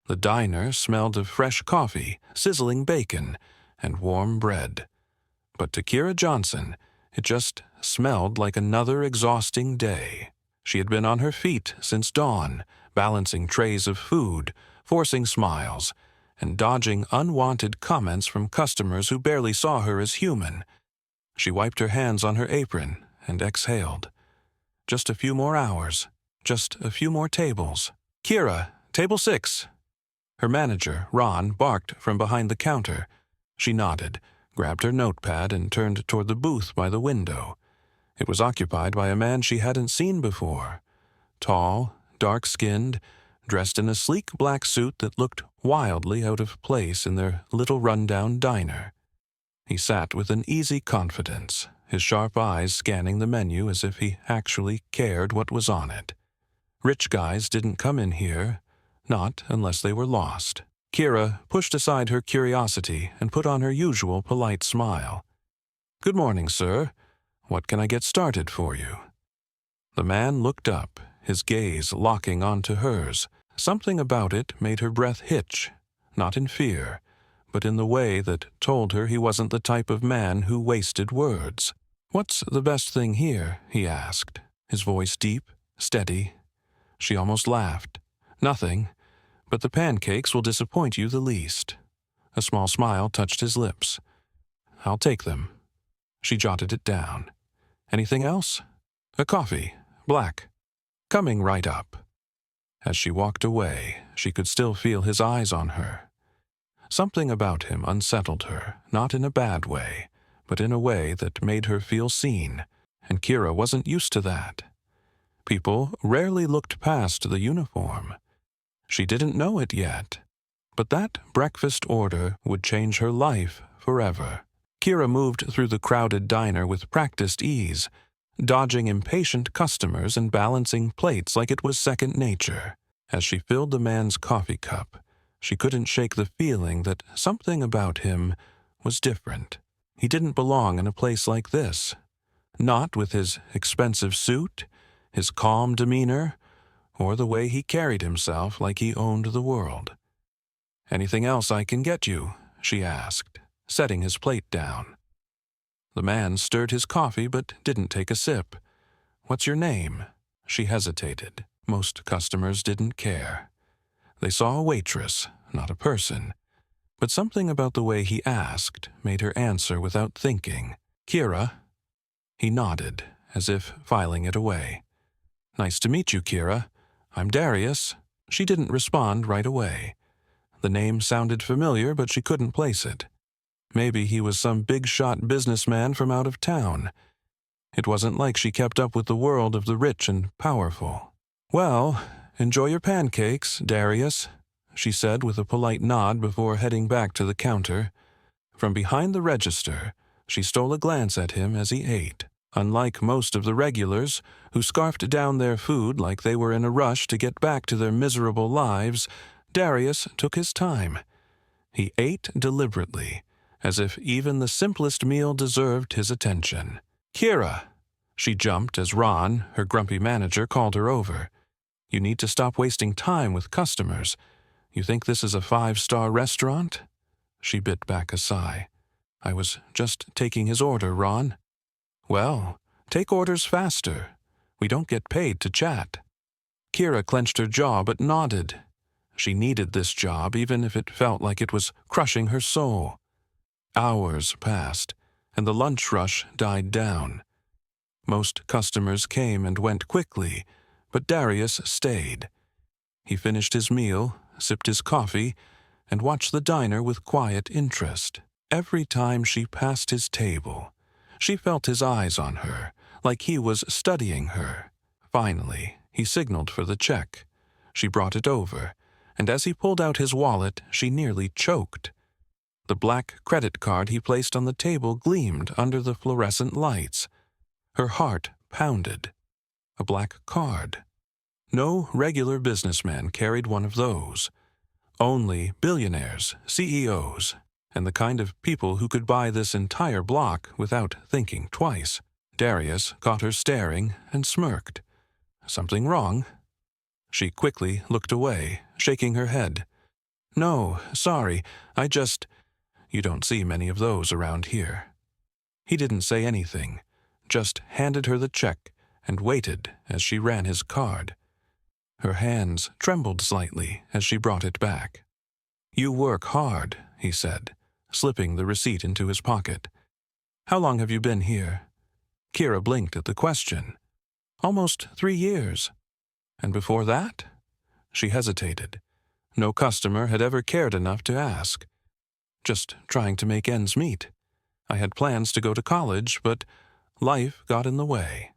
The diner smelled of fresh coffee, sizzling bacon, and warm bread. But to Kira Johnson, it just smelled like another exhausting day. She had been on her feet since dawn, balancing trays of food, forcing smiles, and dodging unwanted comments from customers who barely saw her as human. She wiped her hands on her apron and exhaled. Just a few more hours. Just a few more tables. "Kira, table 6. Her manager, Ron, barked from behind the counter. She nodded, grabbed her notepad, and turned toward the booth by the window. It was occupied by a man she hadn't seen before. Tall, dark-skinned, dressed in a sleek black suit that looked wildly out of place in their little rundown diner. He sat with an easy confidence, his sharp eyes scanning the menu as if he actually cared what was on it. Rich guys didn't come in here, not unless they were lost. Kira pushed aside her curiosity and put on her usual polite smile. "Good morning, sir. What can I get started for you?" The man looked up, his gaze locking onto hers. Something about it made her breath hitch, not in fear, but in the way that told her he wasn't the type of man who wasted words. "What's the best thing here?" he asked, his voice deep, steady. She almost laughed. "Nothing, but the pancakes will disappoint you the least." A small smile touched his lips. "I'll take them." She jotted it down. "Anything else?" "A coffee, black. Coming right up." As she walked away, she could still feel his eyes on her. Something about him unsettled her, not in a bad way, but in a way that made her feel seen, and Kira wasn't used to that. People rarely looked past the uniform. She didn't know it yet, but that breakfast order would change her life forever. Kira moved through the crowded diner with practiced ease, dodging impatient customers and balancing plates like it was second nature. As she filled the man's coffee cup, she couldn't shake the feeling that something about him was different. He didn't belong in a place like this. Not with his expensive suit, his calm demeanor, or the way he carried himself like he owned the world. "Anything else I can get you?" she asked, setting his plate down. The man stirred his coffee but didn't take a sip. "What's your name?" She hesitated. Most customers didn't care. They saw a waitress, not a person. But something about the way he asked made her answer without thinking. "Kira?" He nodded, as if filing it away. "Nice to meet you, Kira. I'm Darius." She didn't respond right away. The name sounded familiar, but she couldn't place it. Maybe he was some big-shot businessman from out of town. It wasn't like she kept up with the world of the rich and powerful. "Well, enjoy your pancakes, Darius," she said with a polite nod before heading back to the counter. From behind the register, she stole a glance at him as he ate. Unlike most of the regulars, who scarfed down their food like they were in a rush to get back to their miserable lives, Darius took his time. He ate deliberately, as if even the simplest meal deserved his attention. "Kira!" She jumped as Ron, her grumpy manager, called her over. "You need to stop wasting time with customers. You think this is a 5-star restaurant?" She bit back a sigh. "I was just taking his order, Ron." "Well, take orders faster. We don't get paid to chat." Kira clenched her jaw but nodded. She needed this job even if it felt like it was crushing her soul. Hours passed, and the lunch rush died down. Most customers came and went quickly, but Darius stayed. He finished his meal, sipped his coffee, and watched the diner with quiet interest. Every time she passed his table, she felt his eyes on her, like he was studying her. Finally, he signaled for the check. She brought it over, and as he pulled out his wallet, she nearly choked. The black credit card he placed on the table gleamed under the fluorescent lights. Her heart pounded. A black card. No regular businessman carried one of those. Only billionaires, CEOs, and the kind of people who could buy this entire block without thinking twice. Darius caught her staring and smirked. "Something wrong?" She quickly looked away, shaking her head. No, sorry, I just— You don't see many of those around here. He didn't say anything, just handed her the check and waited as she ran his card. Her hands trembled slightly as she brought it back. You work hard, he said, slipping the receipt into his pocket. How long have you been here? Kira blinked at the question. Almost 3 years. And before that? She hesitated. No customer had ever cared enough to ask. Just trying to make ends meet. I had plans to go to college, but life got in the way.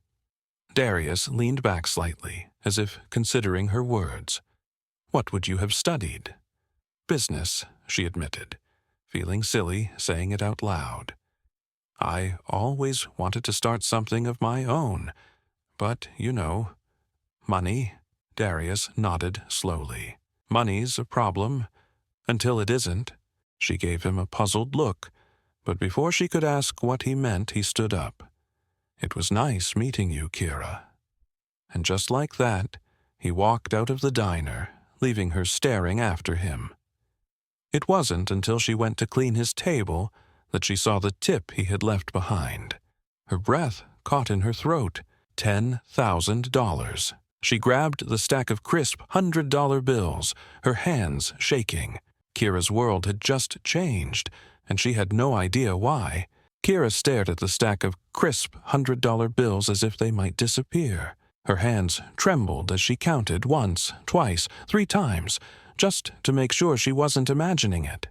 Darius leaned back slightly, as if considering her words. What would you have studied? Business, she admitted, feeling silly saying it out loud. I always wanted to start something of my own, but, you know, money. Darius nodded slowly. Money's a problem, until it isn't. She gave him a puzzled look, but before she could ask what he meant, he stood up. It was nice meeting you, Kira. And just like that, he walked out of the diner, leaving her staring after him. It wasn't until she went to clean his table that she saw the tip he had left behind. Her breath caught in her throat. $10,000. She grabbed the stack of crisp $100 bills, her hands shaking. Kira's world had just changed, and she had no idea why. Kira stared at the stack of crisp $100 bills as if they might disappear. Her hands trembled as she counted once, twice, 3 times, just to make sure she wasn't imagining it.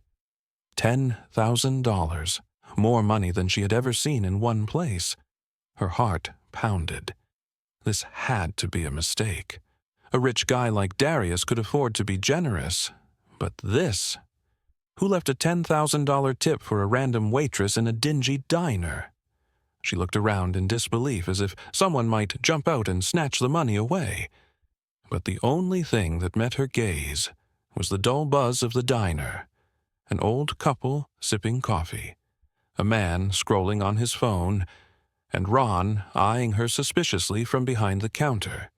$10,000. More money than she had ever seen in one place. Her heart pounded. This had to be a mistake. A rich guy like Darius could afford to be generous. But this? Who left a $10,000 tip for a random waitress in a dingy diner? She looked around in disbelief as if someone might jump out and snatch the money away. But the only thing that met her gaze was the dull buzz of the diner. An old couple sipping coffee. A man scrolling on his phone, and Ron eyeing her suspiciously from behind the counter.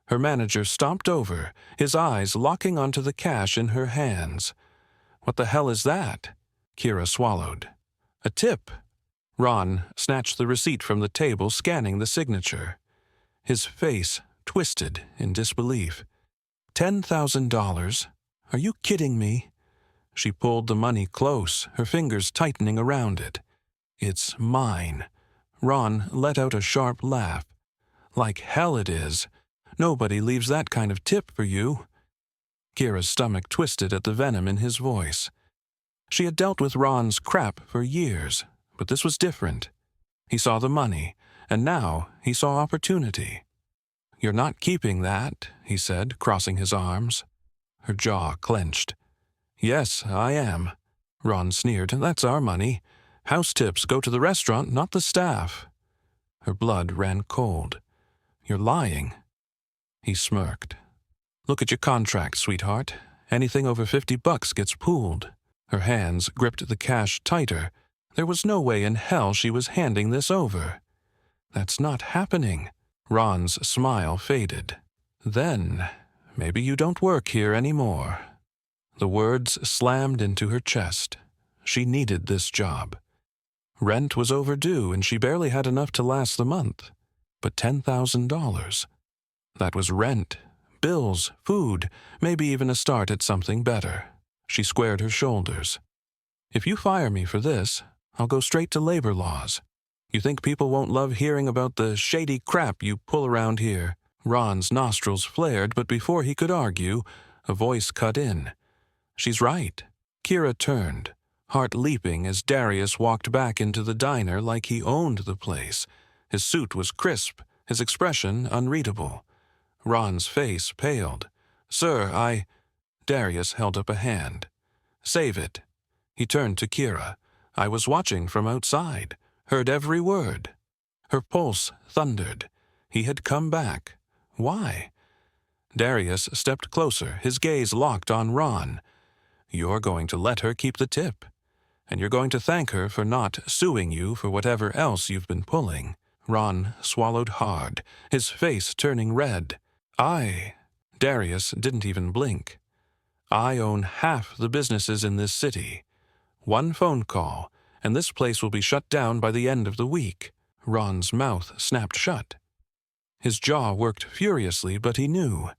Her manager stomped over, his eyes locking onto the cash in her hands. What the hell is that? Kira swallowed. A tip. Ron snatched the receipt from the table, scanning the signature. His face twisted in disbelief. $10,000? Are you kidding me? She pulled the money close, her fingers tightening around it. It's mine. Ron let out a sharp laugh. Like hell it is. Nobody leaves that kind of tip for you. Kira's stomach twisted at the venom in his voice. She had dealt with Ron's crap for years, but this was different. He saw the money, and now he saw opportunity. You're not keeping that, he said, crossing his arms. Her jaw clenched. Yes, I am. Ron sneered. That's our money. House tips go to the restaurant, not the staff. Her blood ran cold. You're lying. He smirked. Look at your contract, sweetheart. Anything over $50 gets pooled. Her hands gripped the cash tighter. There was no way in hell she was handing this over. That's not happening. Ron's smile faded. Then, maybe you don't work here anymore. The words slammed into her chest. She needed this job. Rent was overdue, and she barely had enough to last the month. But $10,000. That was rent, bills, food, maybe even a start at something better. She squared her shoulders. If you fire me for this, I'll go straight to labor laws. You think people won't love hearing about the shady crap you pull around here? Ron's nostrils flared, but before he could argue, a voice cut in. She's right. Kira turned, heart leaping as Darius walked back into the diner like he owned the place. His suit was crisp, his expression unreadable. Ron's face paled. Sir, Darius held up a hand. Save it. He turned to Kira. I was watching from outside, heard every word. Her pulse thundered. He had come back. Why? Darius stepped closer, his gaze locked on Ron. You're going to let her keep the tip. And you're going to thank her for not suing you for whatever else you've been pulling. Ron swallowed hard, his face turning red. Darius didn't even blink. I own half the businesses in this city. One phone call, and this place will be shut down by the end of the week." Ron's mouth snapped shut. His jaw worked furiously, but he knew.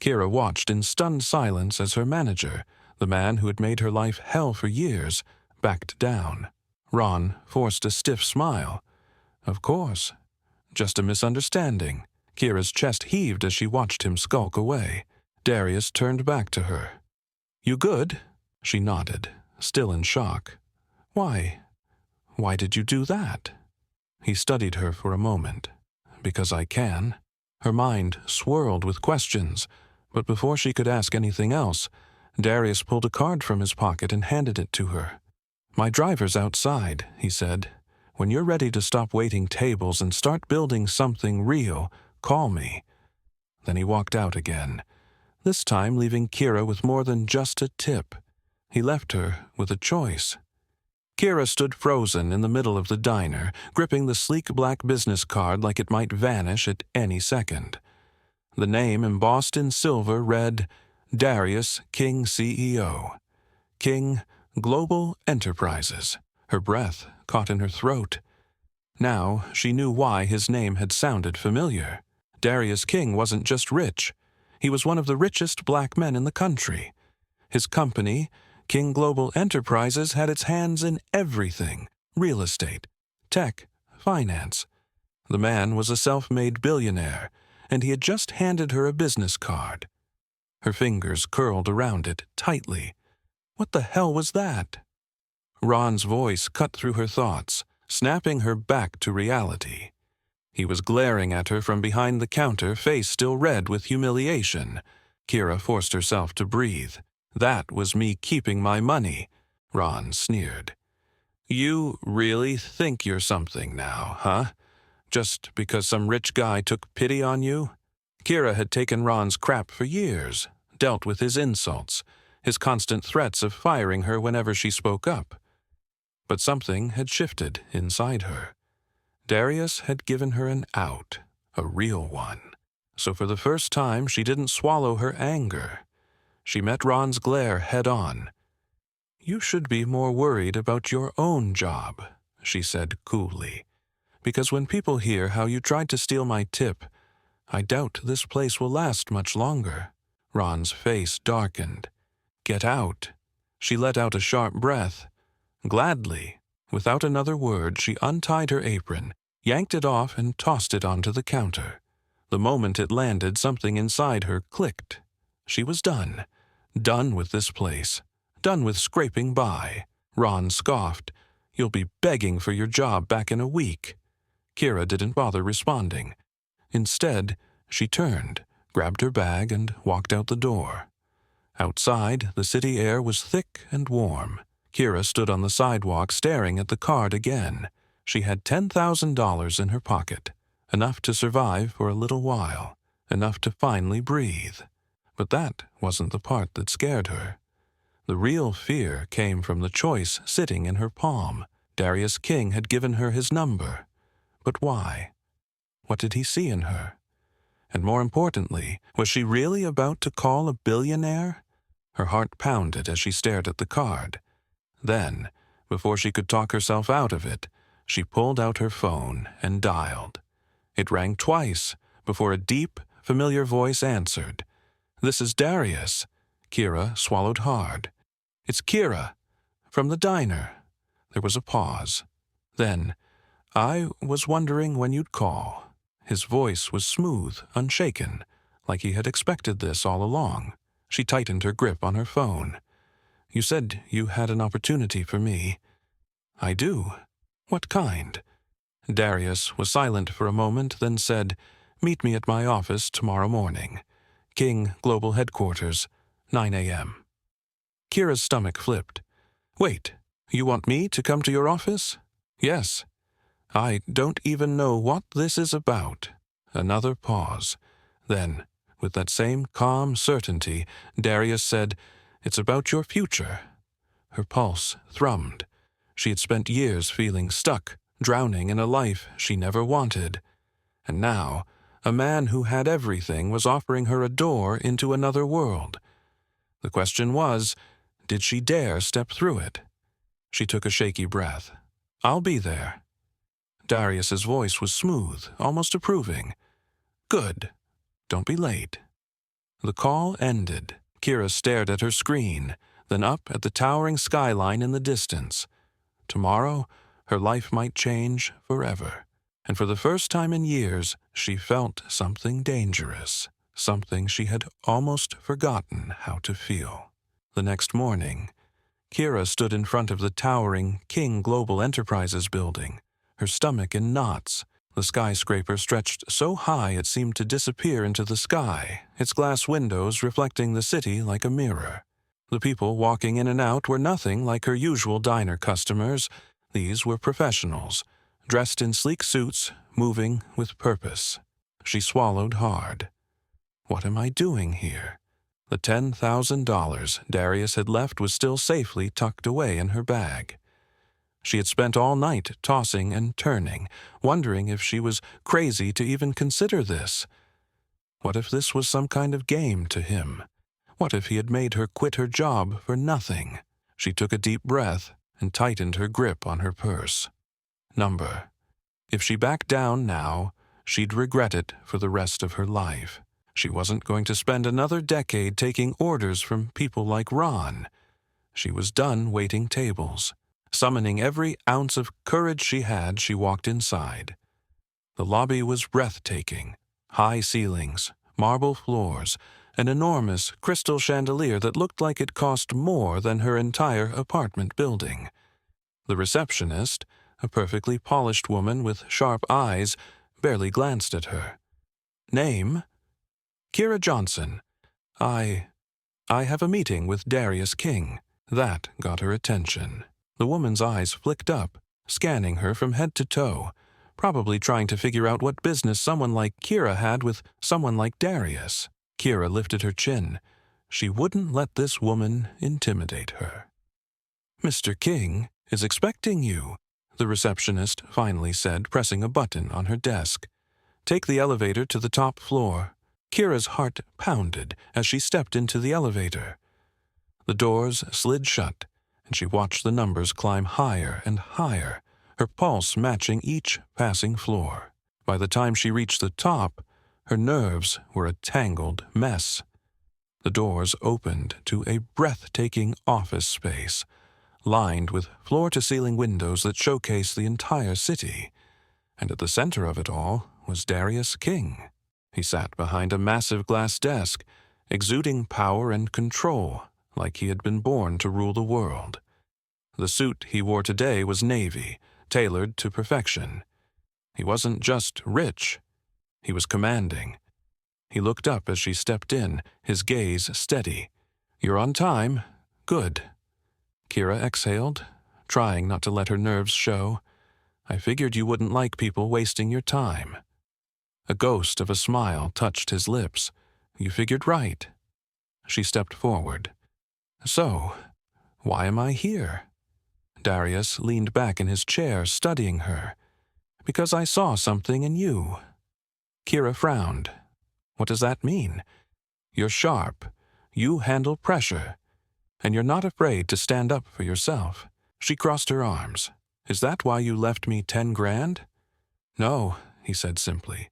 Kira watched in stunned silence as her manager, the man who had made her life hell for years, backed down. Ron forced a stiff smile. Of course. Just a misunderstanding. Kira's chest heaved as she watched him skulk away. Darius turned back to her. "You good?" She nodded, still in shock. "Why? Why did you do that?" He studied her for a moment. "Because I can." Her mind swirled with questions, but before she could ask anything else, Darius pulled a card from his pocket and handed it to her. "My driver's outside," he said. "When you're ready to stop waiting tables and start building something real, call me." Then he walked out again, this time leaving Kira with more than just a tip. He left her with a choice. Kira stood frozen in the middle of the diner, gripping the sleek black business card like it might vanish at any second. The name embossed in silver read, Darius King CEO. King, Global Enterprises. Her breath caught in her throat. Now she knew why his name had sounded familiar. Darius King wasn't just rich. He was one of the richest black men in the country. His company, King Global Enterprises, had its hands in everything: real estate, tech, finance. The man was a self-made billionaire, and he had just handed her a business card. Her fingers curled around it tightly. What the hell was that? Ron's voice cut through her thoughts, snapping her back to reality. He was glaring at her from behind the counter, face still red with humiliation. Kira forced herself to breathe. "That was me keeping my money," Ron sneered. "You really think you're something now, huh? Just because some rich guy took pity on you?" Kira had taken Ron's crap for years, dealt with his insults, his constant threats of firing her whenever she spoke up. But something had shifted inside her. Darius had given her an out, a real one. So for the first time, she didn't swallow her anger. She met Ron's glare head-on. "You should be more worried about your own job," she said coolly. "Because when people hear how you tried to steal my tip, I doubt this place will last much longer." Ron's face darkened. "Get out." She let out a sharp breath. Gladly, without another word, she untied her apron, yanked it off, and tossed it onto the counter. The moment it landed, something inside her clicked. She was done. Done with this place. Done with scraping by. Ron scoffed. "You'll be begging for your job back in a week." Kira didn't bother responding. Instead, she turned, grabbed her bag, and walked out the door. Outside, the city air was thick and warm. Kira stood on the sidewalk staring at the card again. She had $10,000 in her pocket, enough to survive for a little while, enough to finally breathe. But that wasn't the part that scared her. The real fear came from the choice sitting in her palm. Darius King had given her his number. But why? What did he see in her? And more importantly, was she really about to call a billionaire? Her heart pounded as she stared at the card. Then, before she could talk herself out of it, she pulled out her phone and dialed. It rang twice before a deep, familiar voice answered. "This is Darius." Kira swallowed hard. "It's Kira, from the diner." There was a pause. Then, "I was wondering when you'd call." His voice was smooth, unshaken, like he had expected this all along. She tightened her grip on her phone. "You said you had an opportunity for me." "I do. What kind?" Darius was silent for a moment, then said, "Meet me at my office tomorrow morning. King Global Headquarters, 9 a.m. Kira's stomach flipped. "Wait, you want me to come to your office?" "Yes." "I don't even know what this is about." Another pause. Then, with that same calm certainty, Darius said, "It's about your future." Her pulse thrummed. She had spent years feeling stuck, drowning in a life she never wanted. And now, a man who had everything was offering her a door into another world. The question was, did she dare step through it? She took a shaky breath. "I'll be there." Darius's voice was smooth, almost approving. "Good. Don't be late." The call ended. Kira stared at her screen, then up at the towering skyline in the distance. Tomorrow, her life might change forever. And for the first time in years, she felt something dangerous, something she had almost forgotten how to feel. The next morning, Kira stood in front of the towering King Global Enterprises building, her stomach in knots. The skyscraper stretched so high it seemed to disappear into the sky, its glass windows reflecting the city like a mirror. The people walking in and out were nothing like her usual diner customers. These were professionals, dressed in sleek suits, moving with purpose. She swallowed hard. What am I doing here? The $10,000 Darius had left was still safely tucked away in her bag. She had spent all night tossing and turning, wondering if she was crazy to even consider this. What if this was some kind of game to him? What if he had made her quit her job for nothing? She took a deep breath and tightened her grip on her purse. Number. If she backed down now, she'd regret it for the rest of her life. She wasn't going to spend another decade taking orders from people like Ron. She was done waiting tables. Summoning every ounce of courage she had, she walked inside. The lobby was breathtaking. High ceilings, marble floors, an enormous crystal chandelier that looked like it cost more than her entire apartment building. The receptionist, a perfectly polished woman with sharp eyes, barely glanced at her. Name? Kira Johnson. I have a meeting with Darius King. That got her attention. The woman's eyes flicked up, scanning her from head to toe, probably trying to figure out what business someone like Kira had with someone like Darius. Kira lifted her chin. She wouldn't let this woman intimidate her. "Mr. King is expecting you," the receptionist finally said, pressing a button on her desk. "Take the elevator to the top floor." Kira's heart pounded as she stepped into the elevator. The doors slid shut, and she watched the numbers climb higher and higher, her pulse matching each passing floor. By the time she reached the top, her nerves were a tangled mess. The doors opened to a breathtaking office space, lined with floor-to-ceiling windows that showcased the entire city. And at the center of it all was Darius King. He sat behind a massive glass desk, exuding power and control, like he had been born to rule the world. The suit he wore today was navy, tailored to perfection. He wasn't just rich, he was commanding. He looked up as she stepped in, his gaze steady. "You're on time. Good." Kira exhaled, trying not to let her nerves show. "I figured you wouldn't like people wasting your time." A ghost of a smile touched his lips. "You figured right." She stepped forward. "So, why am I here?" Darius leaned back in his chair, studying her. "Because I saw something in you." Kira frowned. "What does that mean?" "You're sharp. You handle pressure. And you're not afraid to stand up for yourself." She crossed her arms. "Is that why you left me 10 grand?" "No," he said simply.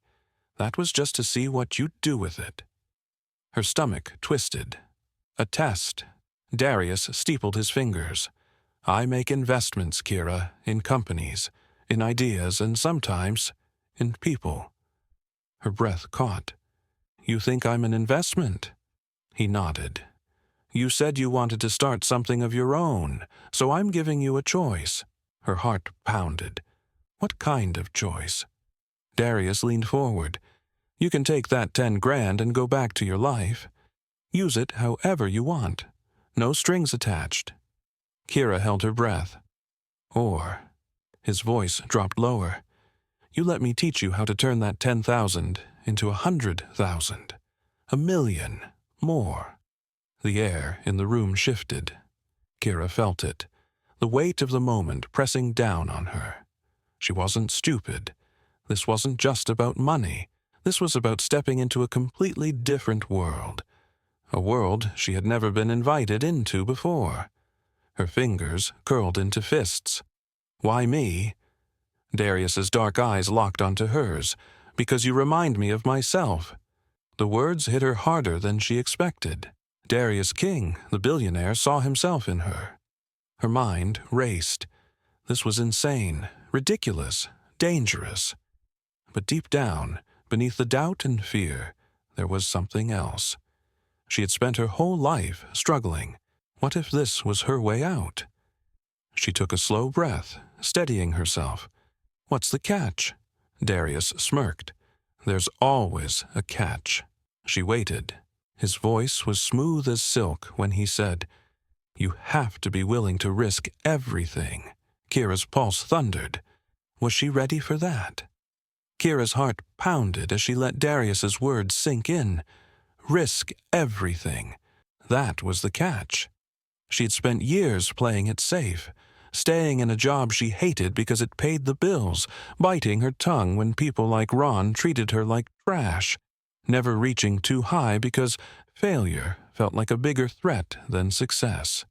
"That was just to see what you'd do with it." Her stomach twisted. "A test." Darius steepled his fingers. "I make investments, Kira, in companies, in ideas, and sometimes in people." Her breath caught. "You think I'm an investment?" He nodded. "You said you wanted to start something of your own, so I'm giving you a choice." Her heart pounded. "What kind of choice?" Darius leaned forward. "You can take that 10 grand and go back to your life. Use it however you want. No strings attached." Kira held her breath. "Or," his voice dropped lower, "you let me teach you how to turn that 10,000 into 100,000, 1,000,000, more." The air in the room shifted. Kira felt it, the weight of the moment pressing down on her. She wasn't stupid. This wasn't just about money. This was about stepping into a completely different world. a world she had never been invited into before. Her fingers curled into fists. Why me? Darius's dark eyes locked onto hers. Because you remind me of myself. The words hit her harder than she expected. Darius King, the billionaire, saw himself in her. Her mind raced. This was insane, ridiculous, dangerous. But deep down, beneath the doubt and fear, there was something else. She had spent her whole life struggling. What if this was her way out? She took a slow breath, steadying herself. What's the catch? Darius smirked. There's always a catch. She waited. His voice was smooth as silk when he said, "You have to be willing to risk everything." Kira's pulse thundered. Was she ready for that? Kira's heart pounded as she let Darius's words sink in. Risk everything. That was the catch. She'd spent years playing it safe, staying in a job she hated because it paid the bills, biting her tongue when people like Ron treated her like trash, never reaching too high because failure felt like a bigger threat than success.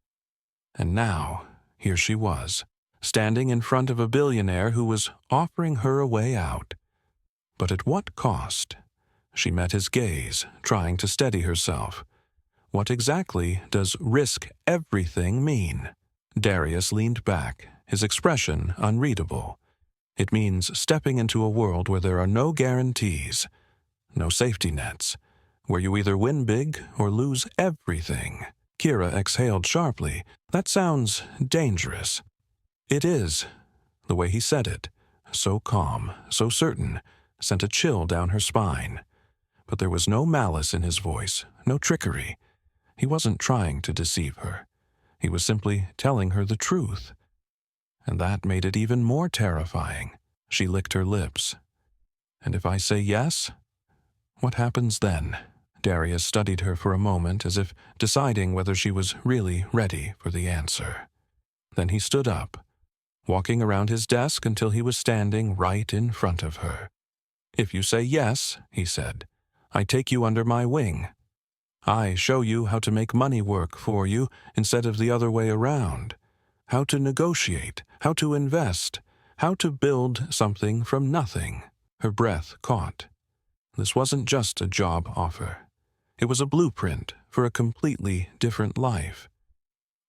And now, here she was, standing in front of a billionaire who was offering her a way out. But at what cost? She met his gaze, trying to steady herself. What exactly does risk everything mean? Darius leaned back, his expression unreadable. It means stepping into a world where there are no guarantees, no safety nets, where you either win big or lose everything. Kira exhaled sharply. That sounds dangerous. It is. The way he said it, so calm, so certain, sent a chill down her spine. But there was no malice in his voice, no trickery. He wasn't trying to deceive her. He was simply telling her the truth. And that made it even more terrifying. She licked her lips. And if I say yes? What happens then? Darius studied her for a moment as if deciding whether she was really ready for the answer. Then he stood up, walking around his desk until he was standing right in front of her. If you say yes, he said, I take you under my wing. I show you how to make money work for you instead of the other way around, how to negotiate, how to invest, how to build something from nothing. Her breath caught. This wasn't just a job offer. It was a blueprint for a completely different life.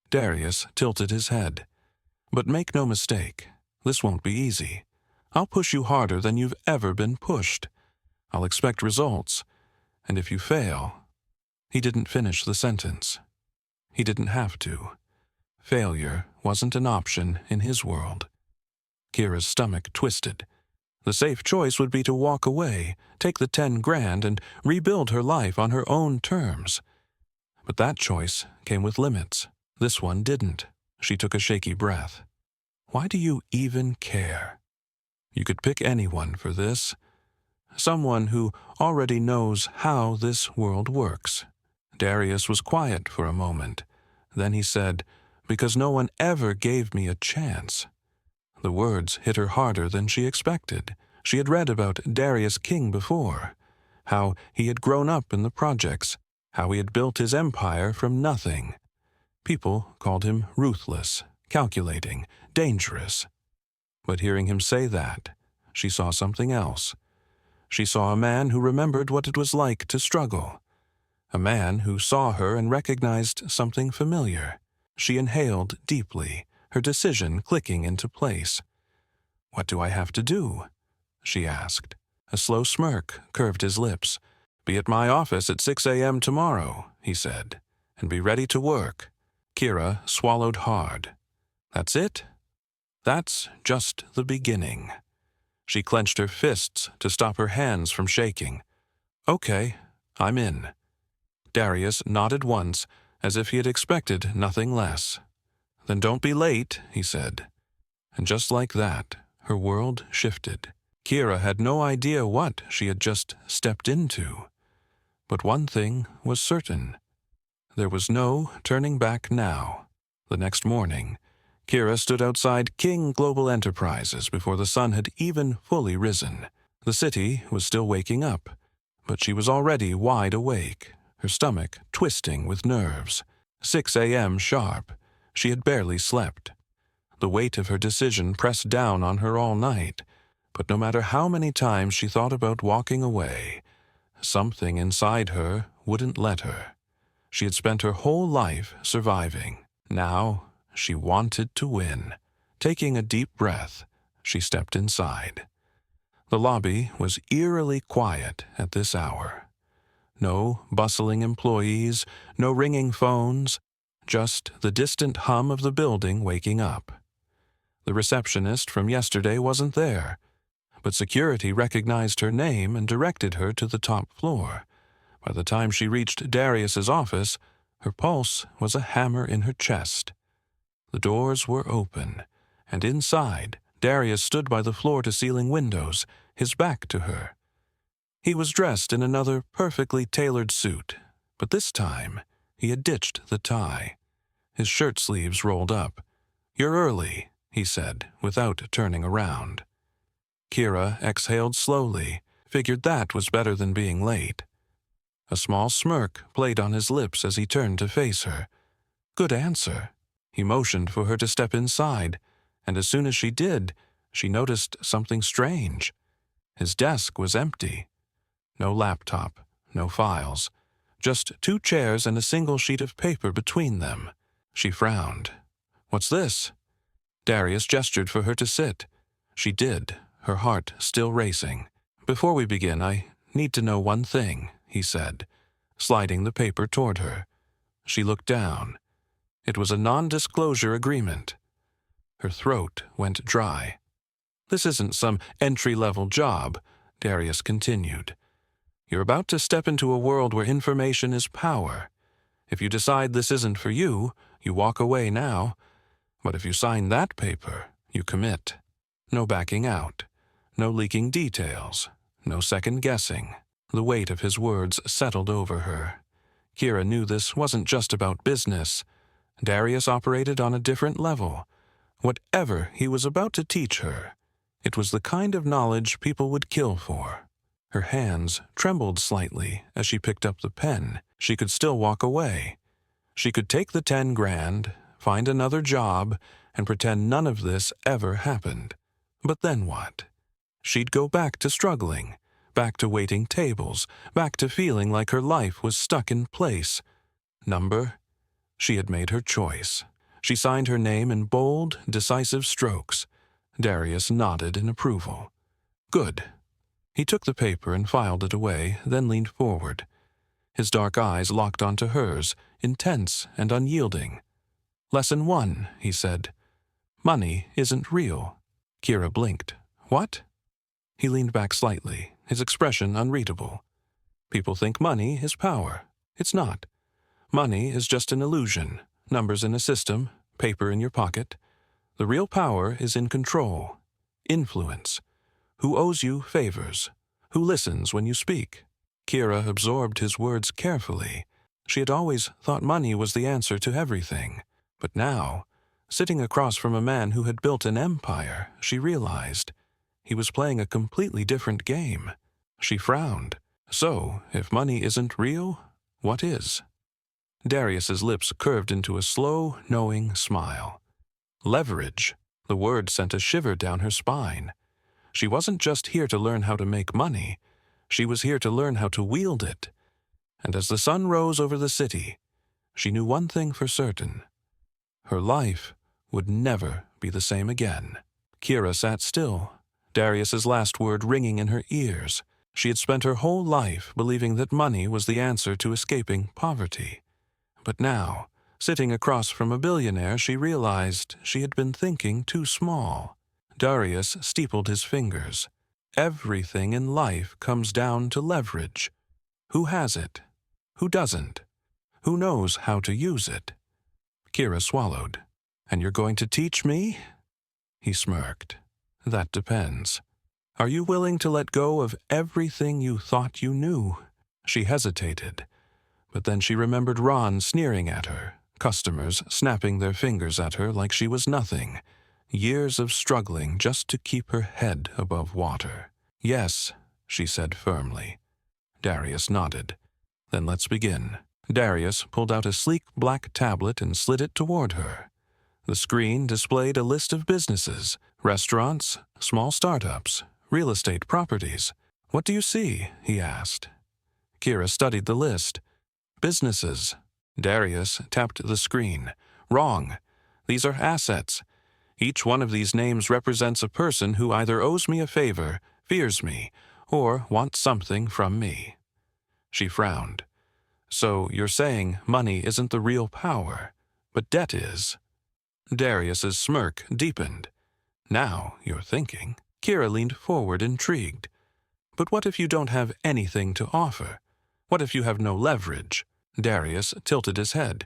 Darius tilted his head. But make no mistake, this won't be easy. I'll push you harder than you've ever been pushed. I'll expect results, and if you fail... He didn't finish the sentence. He didn't have to. Failure wasn't an option in his world. Kira's stomach twisted. The safe choice would be to walk away, take the 10 grand, and rebuild her life on her own terms. But that choice came with limits. This one didn't. She took a shaky breath. Why do you even care? You could pick anyone for this. Someone who already knows how this world works. Darius was quiet for a moment. Then he said, because no one ever gave me a chance. The words hit her harder than she expected. She had read about Darius King before, how he had grown up in the projects, how he had built his empire from nothing. People called him ruthless, calculating, dangerous. But hearing him say that, she saw something else. She saw a man who remembered what it was like to struggle. A man who saw her and recognized something familiar. She inhaled deeply, her decision clicking into place. What do I have to do? She asked. A slow smirk curved his lips. Be at my office at 6 a.m. tomorrow, he said, and be ready to work. Kira swallowed hard. That's it? That's just the beginning. She clenched her fists to stop her hands from shaking. Okay, I'm in. Darius nodded once, as if he had expected nothing less. Then don't be late, he said. And just like that, her world shifted. Kira had no idea what she had just stepped into. But one thing was certain. There was no turning back now. The next morning, Kira stood outside King Global Enterprises before the sun had even fully risen. The city was still waking up, but she was already wide awake. her stomach twisting with nerves. 6 a.m. sharp. She had barely slept. The weight of her decision pressed down on her all night, but no matter how many times she thought about walking away, something inside her wouldn't let her. She had spent her whole life surviving. Now she wanted to win. Taking a deep breath, she stepped inside. The lobby was eerily quiet at this hour. No bustling employees, no ringing phones, just the distant hum of the building waking up. The receptionist from yesterday wasn't there, but security recognized her name and directed her to the top floor. By the time she reached Darius's office, her pulse was a hammer in her chest. The doors were open, and inside, Darius stood by the floor-to-ceiling windows, his back to her. He was dressed in another perfectly tailored suit, but this time he had ditched the tie. His shirt sleeves rolled up. "You're early," he said, without turning around. Kira exhaled slowly, figured that was better than being late. A small smirk played on his lips as he turned to face her. Good answer. He motioned for her to step inside, and as soon as she did, she noticed something strange. His desk was empty. No laptop, no files, just 2 chairs and a single sheet of paper between them. She frowned. "What's this?" Darius gestured for her to sit. She did, her heart still racing. "Before we begin, I need to know one thing," he said, sliding the paper toward her. She looked down. It was a non-disclosure agreement. Her throat went dry. "This isn't some entry-level job," Darius continued. "You're about to step into a world where information is power. If you decide this isn't for you, you walk away now. But if you sign that paper, you commit. No backing out. No leaking details. No second-guessing." The weight of his words settled over her. Kira knew this wasn't just about business. Darius operated on a different level. Whatever he was about to teach her, it was the kind of knowledge people would kill for. Her hands trembled slightly as she picked up the pen. She could still walk away. She could take the 10 grand, find another job, and pretend none of this ever happened. But then what? She'd go back to struggling, back to waiting tables, back to feeling like her life was stuck in place. Number? She had made her choice. She signed her name in bold, decisive strokes. Darius nodded in approval. Good. He took the paper and filed it away, then leaned forward. His dark eyes locked onto hers, intense and unyielding. "Lesson 1, he said. Money isn't real." Kira blinked. "What?" He leaned back slightly, his expression unreadable. "People think money is power. It's not. Money is just an illusion, numbers in a system, paper in your pocket. The real power is in control, influence. Who owes you favors? Who listens when you speak?" Kira absorbed his words carefully. She had always thought money was the answer to everything. But now, sitting across from a man who had built an empire, she realized he was playing a completely different game. She frowned. "So, if money isn't real, what is?" Darius's lips curved into a slow, knowing smile. Leverage. The word sent a shiver down her spine. She wasn't just here to learn how to make money. She was here to learn how to wield it. And as the sun rose over the city, she knew one thing for certain. Her life would never be the same again. Kira sat still, Darius's last word ringing in her ears. She had spent her whole life believing that money was the answer to escaping poverty. But now, sitting across from a billionaire, she realized she had been thinking too small. Darius steepled his fingers. Everything in life comes down to leverage. Who has it? Who doesn't? Who knows how to use it? Kira swallowed. "And you're going to teach me?" He smirked. "That depends. Are you willing to let go of everything you thought you knew?" She hesitated, but then she remembered Ron sneering at her, customers snapping their fingers at her like she was nothing, years of struggling just to keep her head above water. "Yes," she said firmly. Darius nodded. Then let's begin. Darius pulled out a sleek black tablet and slid it toward her. The screen displayed a list of businesses, restaurants, small startups, real estate properties. "What do you see?" he asked. Kira studied the list. "Businesses." Darius tapped the screen. "Wrong. These are assets. Each one of these names represents a person who either owes me a favor, fears me, or wants something from me." She frowned. "So you're saying money isn't the real power, but debt is?" Darius's smirk deepened. "Now you're thinking." Kira leaned forward, intrigued. "But what if you don't have anything to offer? What if you have no leverage?" Darius tilted his head.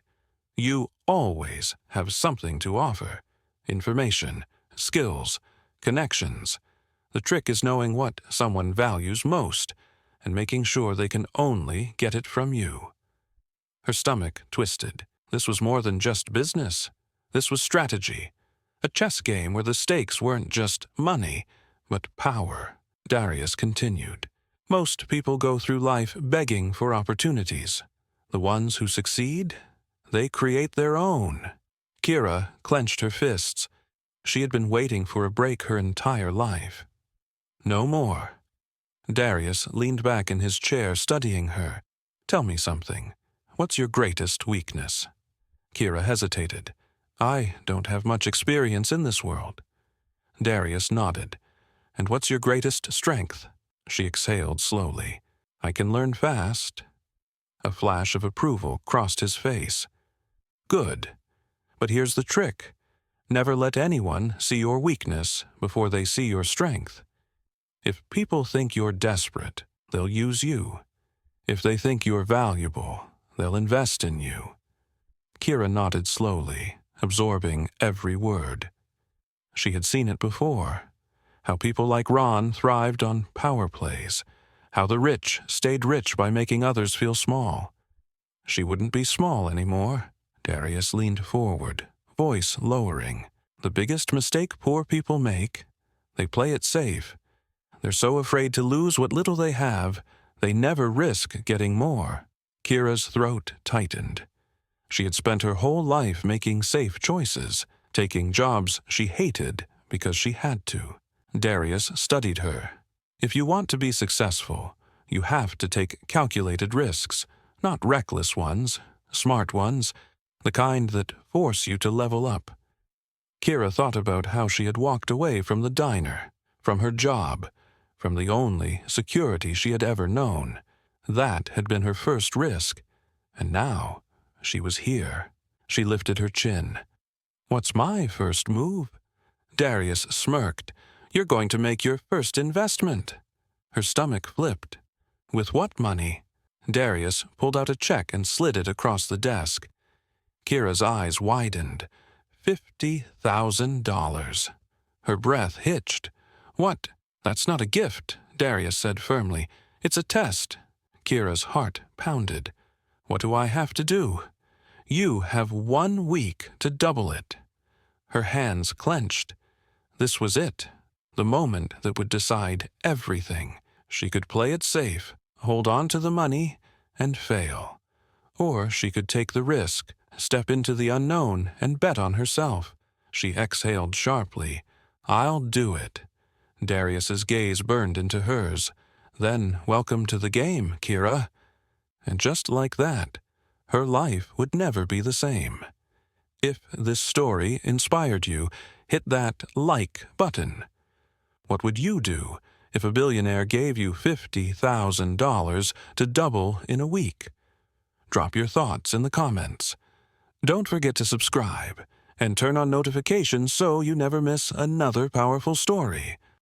"You always have something to offer. Information, skills, connections. The trick is knowing what someone values most and making sure they can only get it from you." Her stomach twisted. This was more than just business. This was strategy. A chess game where the stakes weren't just money, but power. Darius continued. "Most people go through life begging for opportunities. The ones who succeed, they create their own." Kira clenched her fists. She had been waiting for a break her entire life. "No more." Darius leaned back in his chair, studying her. "Tell me something. What's your greatest weakness?" Kira hesitated. "I don't have much experience in this world." Darius nodded. "And what's your greatest strength?" She exhaled slowly. "I can learn fast." A flash of approval crossed his face. "Good. But here's the trick. Never let anyone see your weakness before they see your strength. If people think you're desperate, they'll use you. If they think you're valuable, they'll invest in you." Kira nodded slowly, absorbing every word. She had seen it before. How people like Ron thrived on power plays. How the rich stayed rich by making others feel small. She wouldn't be small anymore. Darius leaned forward, voice lowering. "The biggest mistake poor people make? They play it safe. They're so afraid to lose what little they have, they never risk getting more." Kira's throat tightened. She had spent her whole life making safe choices, taking jobs she hated because she had to. Darius studied her. "If you want to be successful, you have to take calculated risks, not reckless ones, smart ones, the kind that force you to level up." Kira thought about how she had walked away from the diner, from her job, from the only security she had ever known. That had been her first risk, and now she was here. She lifted her chin. "What's my first move?" Darius smirked. "You're going to make your first investment." Her stomach flipped. "With what money?" Darius pulled out a check and slid it across the desk. Kira's eyes widened. $50,000. Her breath hitched. "What? That's not a gift," Darius said firmly. "It's a test." Kira's heart pounded. "What do I have to do?" "You have 1 week to double it." Her hands clenched. This was it, the moment that would decide everything. She could play it safe, hold on to the money, and fail. Or she could take the risk, step into the unknown, and bet on herself. She exhaled sharply. "I'll do it." Darius's gaze burned into hers. "Then welcome to the game, Kira." And just like that, her life would never be the same. If this story inspired you, hit that like button. What would you do if a billionaire gave you $50,000 to double in a week? Drop your thoughts in the comments. Don't forget to subscribe and turn on notifications so you never miss another powerful story.